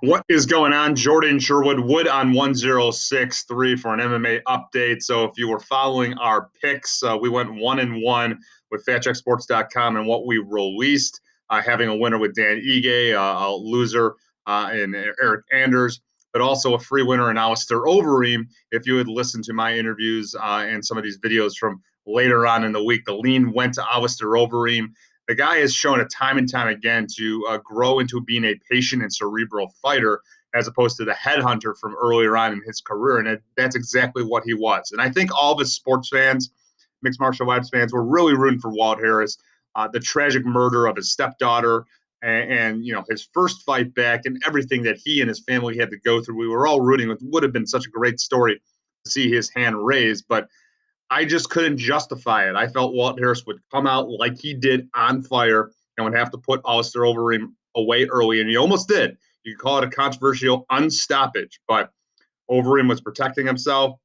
What is going on? Jordan Sherwood Wood on 1063 for an MMA update. So if you were following our picks, we went 1-1 with FatCheckSports.com and what we released, having a winner with Dan Ige, a loser in Eric Anders, but also a free winner in Alistair Overeem. If you had listened to my interviews and some of these videos from later on in the week, the lean went to Alistair Overeem. The guy has shown it time and time again to grow into being a patient and cerebral fighter as opposed to the headhunter from earlier on in his career. And that's exactly what he was. And I think all of his sports fans, mixed martial arts fans, were really rooting for Walt Harris. The tragic murder of his stepdaughter and his first fight back and everything that he and his family had to go through. We were all rooting. It would have been such a great story to see his hand raised. But I just couldn't justify it. I felt Walt Harris would come out like he did on fire and would have to put Alistair Overeem away early, and he almost did. You could call it a controversial unstoppage, but Overeem was protecting himself.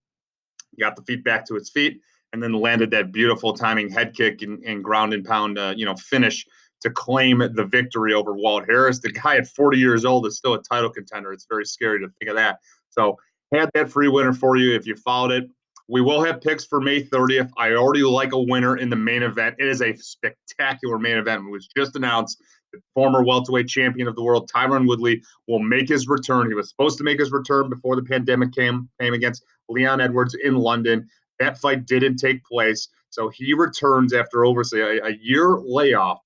He got the feet back to his feet, and then landed that beautiful timing head kick and ground and pound, finish to claim the victory over Walt Harris. The guy at 40 years old is still a title contender. It's very scary to think of that. So had that free winner for you if you followed it. We will have picks for May 30th. I already like a winner in the main event. It is a spectacular main event. It was just announced that former welterweight champion of the world, Tyron Woodley, will make his return. He was supposed to make his return before the pandemic came against Leon Edwards in London. That fight didn't take place. So he returns after over, say, a year layoff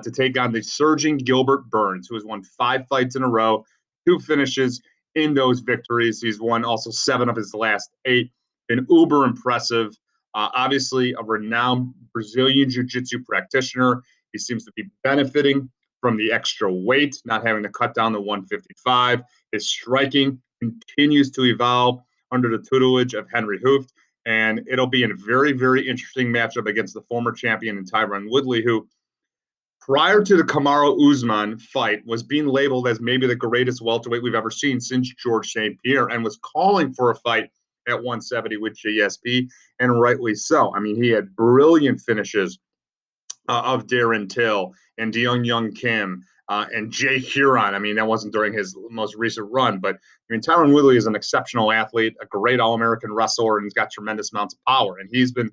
to take on the surging Gilbert Burns, who has won 5 fights in a row, 2 finishes in those victories. He's won also 7 of his last 8. Been uber impressive. Obviously, a renowned Brazilian jiu-jitsu practitioner. He seems to be benefiting from the extra weight, not having to cut down to 155. His striking continues to evolve under the tutelage of Henry Hooft, and it'll be a very, very interesting matchup against the former champion in Tyron Woodley, who prior to the Kamaru Usman fight was being labeled as maybe the greatest welterweight we've ever seen since George St. Pierre, and was calling for a fight at 170 with GSP, and rightly so. I mean, he had brilliant finishes of Darren Till and Deong Young Kim and Jay Huron. I mean, that wasn't during his most recent run, but I mean, Tyron Woodley is an exceptional athlete, a great All-American wrestler, and he's got tremendous amounts of power. And he's been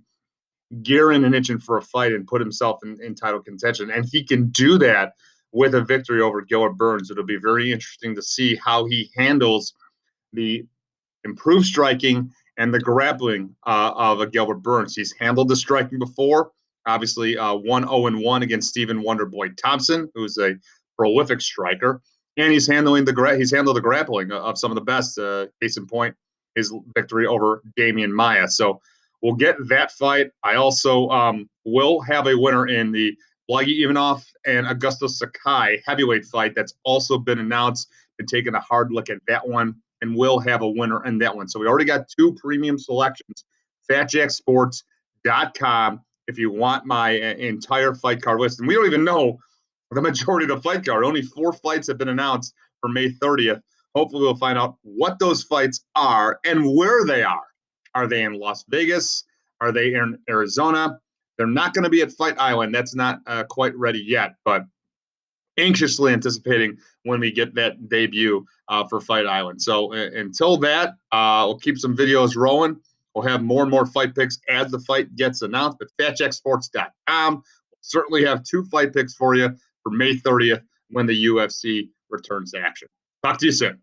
gearing and itching for a fight and put himself in title contention. And he can do that with a victory over Gilbert Burns. It'll be very interesting to see how he handles the improved striking and the grappling of a Gilbert Burns. He's handled the striking before. Obviously, 1-0-1 against Stephen Wonderboy Thompson, who's a prolific striker, and he's handled the grappling of some of the best. Case in point, his victory over Damian Maia. So we'll get that fight. I also will have a winner in the Blagi Ivanov and Augusto Sakai heavyweight fight that's also been announced. Been taking a hard look at that one, and we'll have a winner in that one. So we already got 2 premium selections. FatJackSports.com if you want my entire fight card list. And we don't even know the majority of the fight card. Only 4 fights have been announced for May 30th. Hopefully we'll find out what those fights are and where they are. Are they in Las Vegas? Are they in Arizona? They're not going to be at Fight Island. That's not quite ready yet, but anxiously anticipating when we get that debut for Fight Island. So until that, we'll keep some videos rolling. We'll have more and more fight picks as the fight gets announced. But FatJackSports.com will certainly have 2 fight picks for you for May 30th when the UFC returns to action. Talk to you soon.